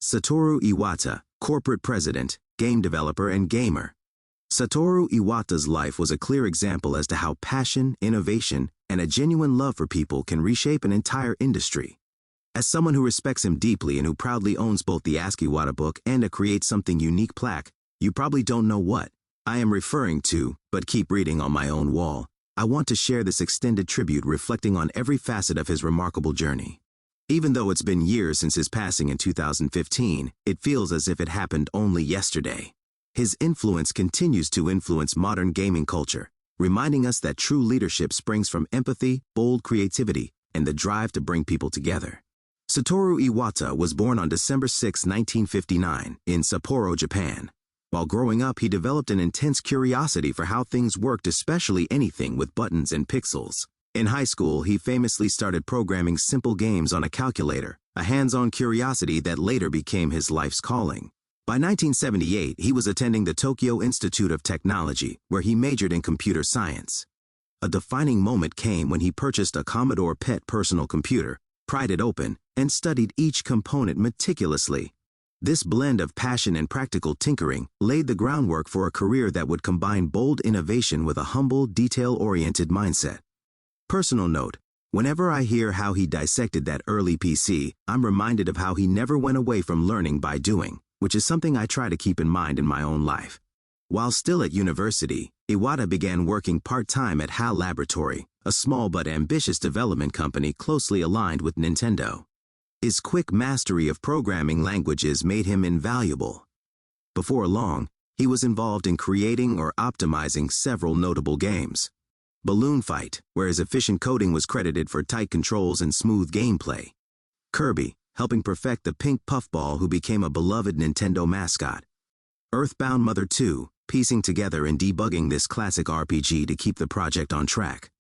Satoru Iwata, corporate president, game developer, and gamer. Satoru Iwata's life was a clear example as to how passion, innovation, and a genuine love for people can reshape an entire industry. As someone who respects him deeply and who proudly owns both the Ask Iwata book and a Create Something Unique plaque, you probably don't know what I am referring to, but keep reading on my own wall. I want to share this extended tribute reflecting on every facet of his remarkable journey. Even though it's been years since his passing in 2015, it feels as if it happened only yesterday. His influence continues to influence modern gaming culture, reminding us that true leadership springs from empathy, bold creativity, and the drive to bring people together. Satoru Iwata was born on December 6, 1959, in Sapporo, Japan. While growing up, he developed an intense curiosity for how things worked, especially anything with buttons and pixels. In high school, he famously started programming simple games on a calculator, a hands-on curiosity that later became his life's calling. By 1978, he was attending the Tokyo Institute of Technology, where he majored in computer science. A defining moment came when he purchased a Commodore PET personal computer, pried it open, and studied each component meticulously. This blend of passion and practical tinkering laid the groundwork for a career that would combine bold innovation with a humble, detail-oriented mindset. Personal note: whenever I hear how he dissected that early PC, I'm reminded of how he never went away from learning by doing, which is something I try to keep in mind in my own life. While still at university, Iwata began working part-time at HAL Laboratory, a small but ambitious development company closely aligned with Nintendo. His quick mastery of programming languages made him invaluable. Before long, he was involved in creating or optimizing several notable games. Balloon Fight, where his efficient coding was credited for tight controls and smooth gameplay. Kirby, helping perfect the pink puffball who became a beloved Nintendo mascot. Earthbound Mother 2, piecing together and debugging this classic RPG to keep the project on track.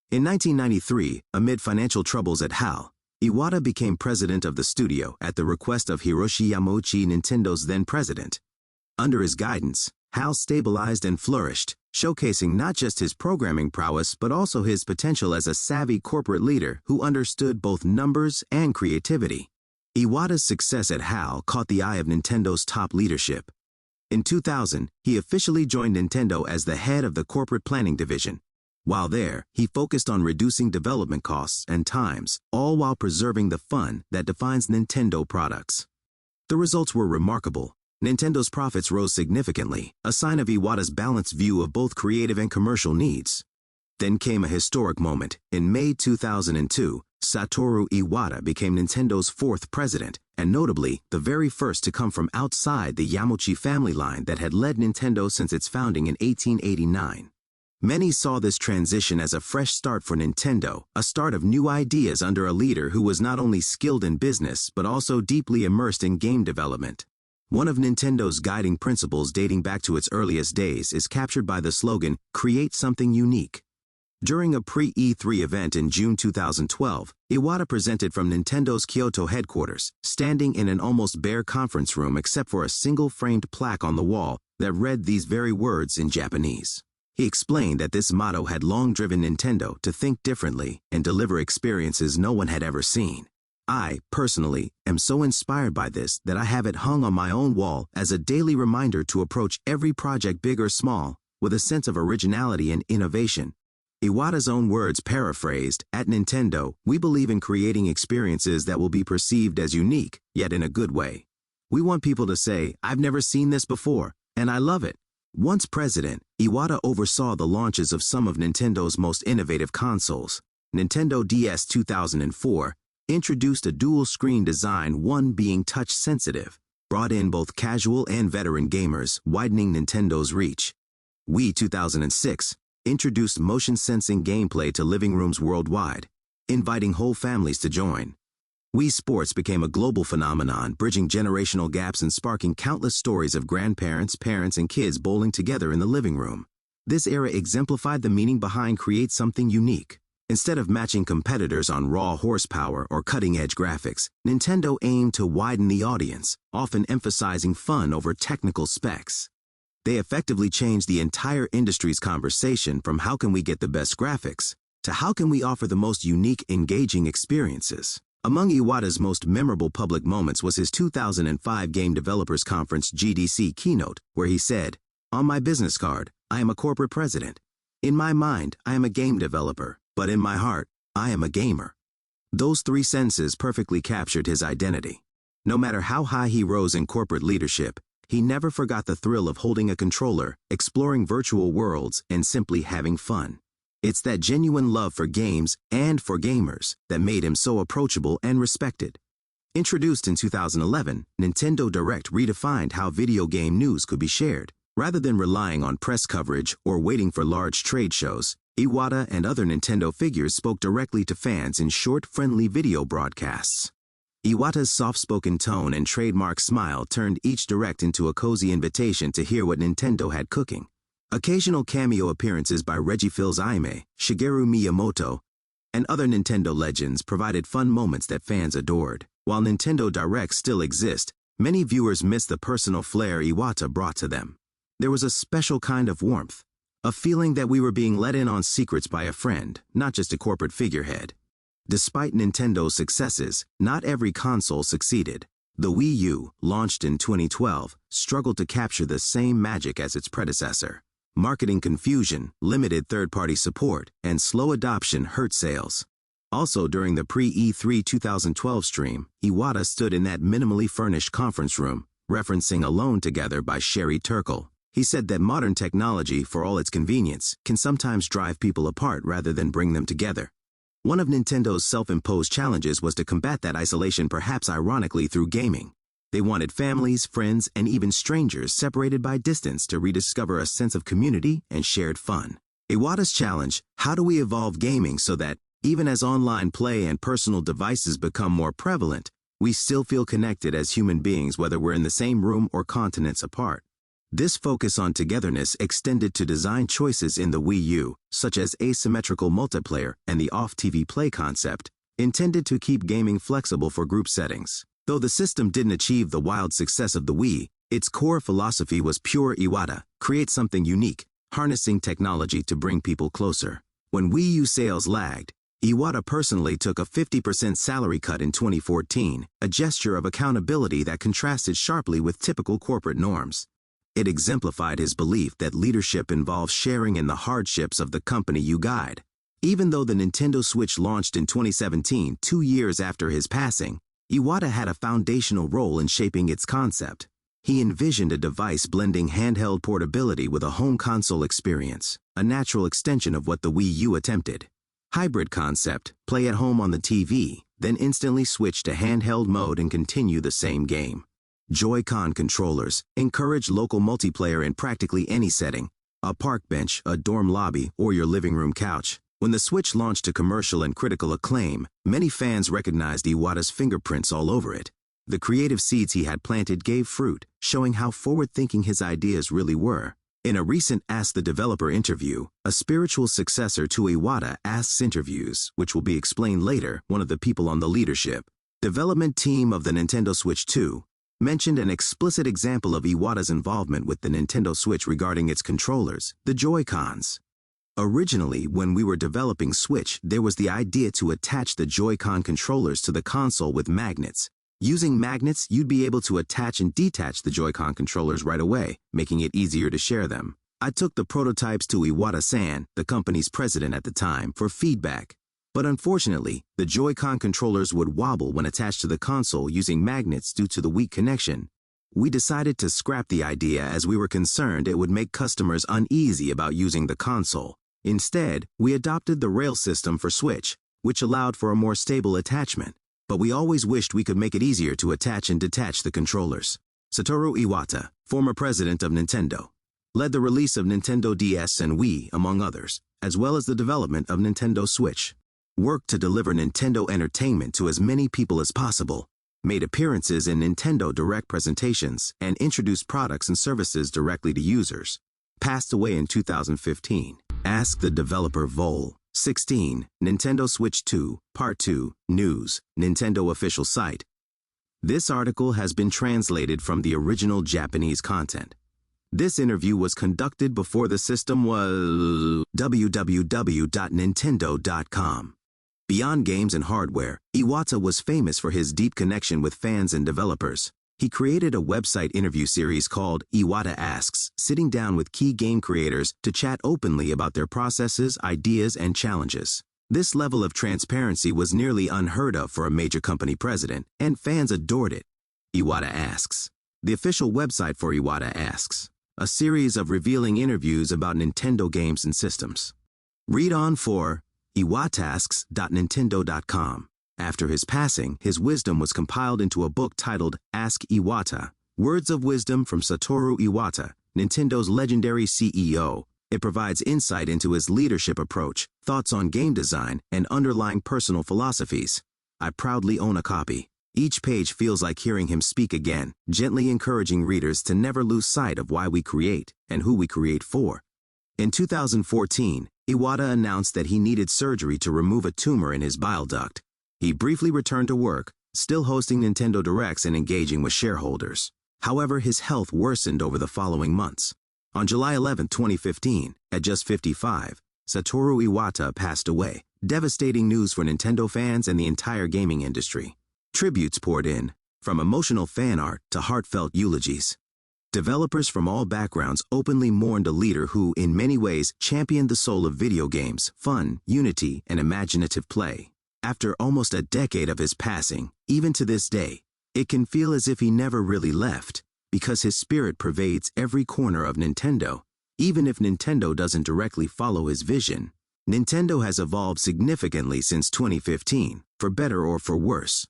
In 1993, amid financial troubles at HAL, Iwata became president of the studio at the request of Hiroshi Yamauchi, Nintendo's then president. Under his guidance, HAL stabilized and flourished, showcasing not just his programming prowess but also his potential as a savvy corporate leader who understood both numbers and creativity. Iwata's success at HAL caught the eye of Nintendo's top leadership. In 2000, he officially joined Nintendo as the head of the corporate planning division. While there, he focused on reducing development costs and times, all while preserving the fun that defines Nintendo products. The results were remarkable. Nintendo's profits rose significantly, a sign of Iwata's balanced view of both creative and commercial needs. Then came a historic moment. In May 2002, Satoru Iwata became Nintendo's fourth president, and notably, the very first to come from outside the Yamauchi family line that had led Nintendo since its founding in 1889. Many saw this transition as a fresh start for Nintendo, a start of new ideas under a leader who was not only skilled in business but also deeply immersed in game development. One of Nintendo's guiding principles dating back to its earliest days is captured by the slogan, "Create Something Unique." During a pre-E3 event in June 2012, Iwata presented from Nintendo's Kyoto headquarters, standing in an almost bare conference room except for a single framed plaque on the wall that read these very words in Japanese. He explained that this motto had long driven Nintendo to think differently and deliver experiences no one had ever seen. I, personally, am so inspired by this that I have it hung on my own wall as a daily reminder to approach every project, big or small, with a sense of originality and innovation. Iwata's own words paraphrased, "At Nintendo, we believe in creating experiences that will be perceived as unique, yet in a good way. We want people to say, 'I've never seen this before, and I love it.'" Once president, Iwata oversaw the launches of some of Nintendo's most innovative consoles. Nintendo DS 2004 introduced a dual-screen design, one being touch-sensitive, brought in both casual and veteran gamers, widening Nintendo's reach. Wii 2006 introduced motion-sensing gameplay to living rooms worldwide, inviting whole families to join. Wii Sports became a global phenomenon, bridging generational gaps and sparking countless stories of grandparents, parents, and kids bowling together in the living room. This era exemplified the meaning behind "Create Something Unique." Instead of matching competitors on raw horsepower or cutting-edge graphics, Nintendo aimed to widen the audience, often emphasizing fun over technical specs. They effectively changed the entire industry's conversation from "how can we get the best graphics" to "how can we offer the most unique, engaging experiences." Among Iwata's most memorable public moments was his 2005 Game Developers Conference GDC keynote, where he said, "On my business card, I am a corporate president. In my mind, I am a game developer, but in my heart, I am a gamer." Those three sentences perfectly captured his identity. No matter how high he rose in corporate leadership, he never forgot the thrill of holding a controller, exploring virtual worlds, and simply having fun. It's that genuine love for games and for gamers that made him so approachable and respected. Introduced in 2011, Nintendo Direct redefined how video game news could be shared. Rather than relying on press coverage or waiting for large trade shows, Iwata and other Nintendo figures spoke directly to fans in short, friendly video broadcasts. Iwata's soft-spoken tone and trademark smile turned each Direct into a cozy invitation to hear what Nintendo had cooking. Occasional cameo appearances by Reggie Fils-Aimé, Shigeru Miyamoto, and other Nintendo legends provided fun moments that fans adored. While Nintendo Directs still exist, many viewers miss the personal flair Iwata brought to them. There was a special kind of warmth, a feeling that we were being let in on secrets by a friend, not just a corporate figurehead. Despite Nintendo's successes, not every console succeeded. The Wii U, launched in 2012, struggled to capture the same magic as its predecessor. Marketing confusion, limited third-party support, and slow adoption hurt sales. Also, during the pre-E3 2012 stream, Iwata stood in that minimally furnished conference room, referencing Alone Together by Sherry Turkle. He said that modern technology, for all its convenience, can sometimes drive people apart rather than bring them together. One of Nintendo's self-imposed challenges was to combat that isolation, perhaps ironically, through gaming. They wanted families, friends, and even strangers separated by distance to rediscover a sense of community and shared fun. Iwata's challenge: how do we evolve gaming so that, even as online play and personal devices become more prevalent, we still feel connected as human beings whether we're in the same room or continents apart? This focus on togetherness extended to design choices in the Wii U, such as asymmetrical multiplayer and the off-TV play concept, intended to keep gaming flexible for group settings. Though the system didn't achieve the wild success of the Wii, its core philosophy was pure Iwata: create something unique, harnessing technology to bring people closer. When Wii U sales lagged, Iwata personally took a 50% salary cut in 2014, a gesture of accountability that contrasted sharply with typical corporate norms. It exemplified his belief that leadership involves sharing in the hardships of the company you guide. Even though the Nintendo Switch launched in 2017, 2 years after his passing, Iwata had a foundational role in shaping its concept. He envisioned a device blending handheld portability with a home console experience, a natural extension of what the Wii U attempted. Hybrid concept: play at home on the TV, then instantly switch to handheld mode and continue the same game. Joy-Con controllers encourage local multiplayer in practically any setting: a park bench, a dorm lobby, or your living room couch. When the Switch launched to commercial and critical acclaim, many fans recognized Iwata's fingerprints all over it. The creative seeds he had planted gave fruit, showing how forward-thinking his ideas really were. In a recent Ask the Developer interview, a spiritual successor to Iwata Asks interviews, which will be explained later, one of the people on the leadership development team of the Nintendo Switch 2, mentioned an explicit example of Iwata's involvement with the Nintendo Switch regarding its controllers, the Joy-Cons. Originally, when we were developing Switch, there was the idea to attach the Joy-Con controllers to the console with magnets. Using magnets, you'd be able to attach and detach the Joy-Con controllers right away, making it easier to share them. I took the prototypes to Iwata-san, the company's president at the time, for feedback. But unfortunately, the Joy-Con controllers would wobble when attached to the console using magnets due to the weak connection. We decided to scrap the idea as we were concerned it would make customers uneasy about using the console. Instead, we adopted the rail system for Switch, which allowed for a more stable attachment. But we always wished we could make it easier to attach and detach the controllers. Satoru Iwata, former president of Nintendo, led the release of Nintendo DS and Wii, among others, as well as the development of Nintendo Switch. Worked to deliver Nintendo entertainment to as many people as possible, made appearances in Nintendo Direct presentations, and introduced products and services directly to users. Passed away in 2015. Ask the Developer Vol. 16, Nintendo Switch 2, Part 2, News, Nintendo official site. This article has been translated from the original Japanese content. This interview was conducted before the system was www.nintendo.com. Beyond games and hardware, Iwata was famous for his deep connection with fans and developers. He created a website interview series called Iwata Asks, sitting down with key game creators to chat openly about their processes, ideas, and challenges. This level of transparency was nearly unheard of for a major company president, and fans adored it. Iwata Asks, the official website for Iwata Asks, a series of revealing interviews about Nintendo games and systems. Read on for iwatasks.nintendo.com. After his passing, his wisdom was compiled into a book titled Ask Iwata, Words of Wisdom from Satoru Iwata, Nintendo's legendary CEO. It provides insight into his leadership approach, thoughts on game design, and underlying personal philosophies. I proudly own a copy. Each page feels like hearing him speak again, gently encouraging readers to never lose sight of why we create and who we create for. In 2014, Iwata announced that he needed surgery to remove a tumor in his bile duct. He briefly returned to work, still hosting Nintendo Directs and engaging with shareholders. However, his health worsened over the following months. On July 11, 2015, at just 55, Satoru Iwata passed away, devastating news for Nintendo fans and the entire gaming industry. Tributes poured in, from emotional fan art to heartfelt eulogies. Developers from all backgrounds openly mourned a leader who, in many ways, championed the soul of video games, fun, unity, and imaginative play. After almost a decade of his passing, even to this day, it can feel as if he never really left, because his spirit pervades every corner of Nintendo. Even if Nintendo doesn't directly follow his vision, Nintendo has evolved significantly since 2015, for better or for worse.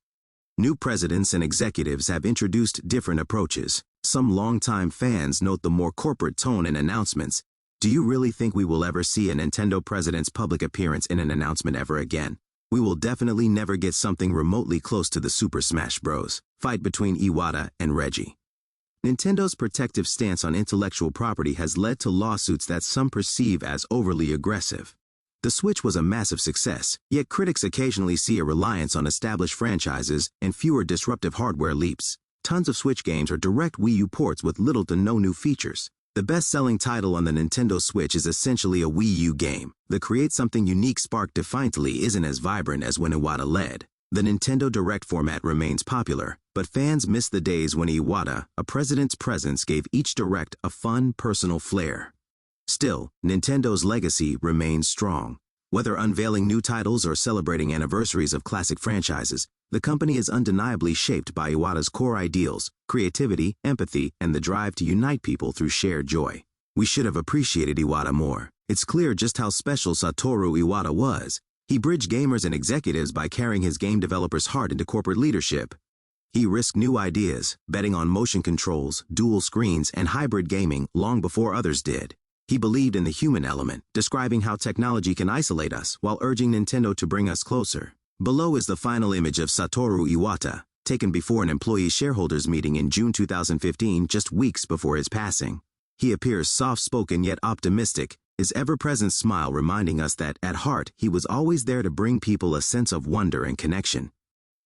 New presidents and executives have introduced different approaches. Some longtime fans note the more corporate tone in announcements. Do you really think we will ever see a Nintendo president's public appearance in an announcement ever again? We will definitely never get something remotely close to the Super Smash Bros. Fight between Iwata and Reggie. Nintendo's protective stance on intellectual property has led to lawsuits that some perceive as overly aggressive. The Switch was a massive success, yet critics occasionally see a reliance on established franchises and fewer disruptive hardware leaps. Tons of Switch games are direct Wii U ports with little to no new features. The best-selling title on the Nintendo Switch is essentially a Wii U game. The Create Something Unique spark defiantly isn't as vibrant as when Iwata led. The Nintendo Direct format remains popular, but fans miss the days when Iwata, a president's presence, gave each Direct a fun, personal flair. Still, Nintendo's legacy remains strong. Whether unveiling new titles or celebrating anniversaries of classic franchises, the company is undeniably shaped by Iwata's core ideals, creativity, empathy, and the drive to unite people through shared joy. We should have appreciated Iwata more. It's clear just how special Satoru Iwata was. He bridged gamers and executives by carrying his game developers' heart into corporate leadership. He risked new ideas, betting on motion controls, dual screens, and hybrid gaming long before others did. He believed in the human element, describing how technology can isolate us while urging Nintendo to bring us closer. Below is the final image of Satoru Iwata, taken before an employee shareholders meeting in June 2015, just weeks before his passing. He appears soft-spoken yet optimistic, his ever-present smile reminding us that, at heart, he was always there to bring people a sense of wonder and connection.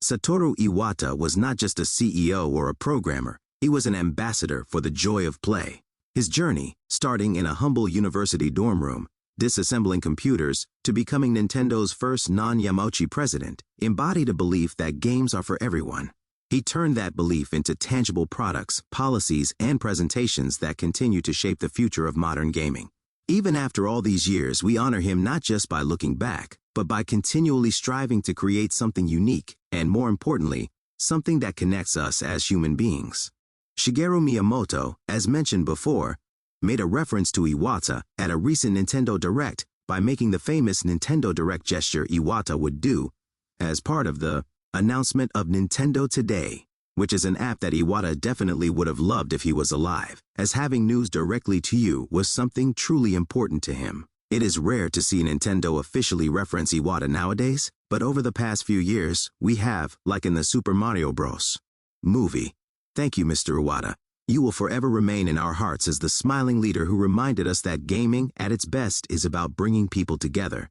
Satoru Iwata was not just a CEO or a programmer, he was an ambassador for the joy of play. His journey, starting in a humble university dorm room, disassembling computers, to becoming Nintendo's first non-Yamauchi president, embodied a belief that games are for everyone. He turned that belief into tangible products, policies, and presentations that continue to shape the future of modern gaming. Even after all these years, we honor him not just by looking back, but by continually striving to create something unique, and more importantly, something that connects us as human beings. Shigeru Miyamoto, as mentioned before, made a reference to Iwata at a recent Nintendo Direct by making the famous Nintendo Direct gesture Iwata would do as part of the announcement of Nintendo Today, which is an app that Iwata definitely would have loved if he was alive, as having news directly to you was something truly important to him. It is rare to see Nintendo officially reference Iwata nowadays, but over the past few years, we have, like in the Super Mario Bros. Movie. Thank you, Mr. Iwata. You will forever remain in our hearts as the smiling leader who reminded us that gaming, at its best, is about bringing people together,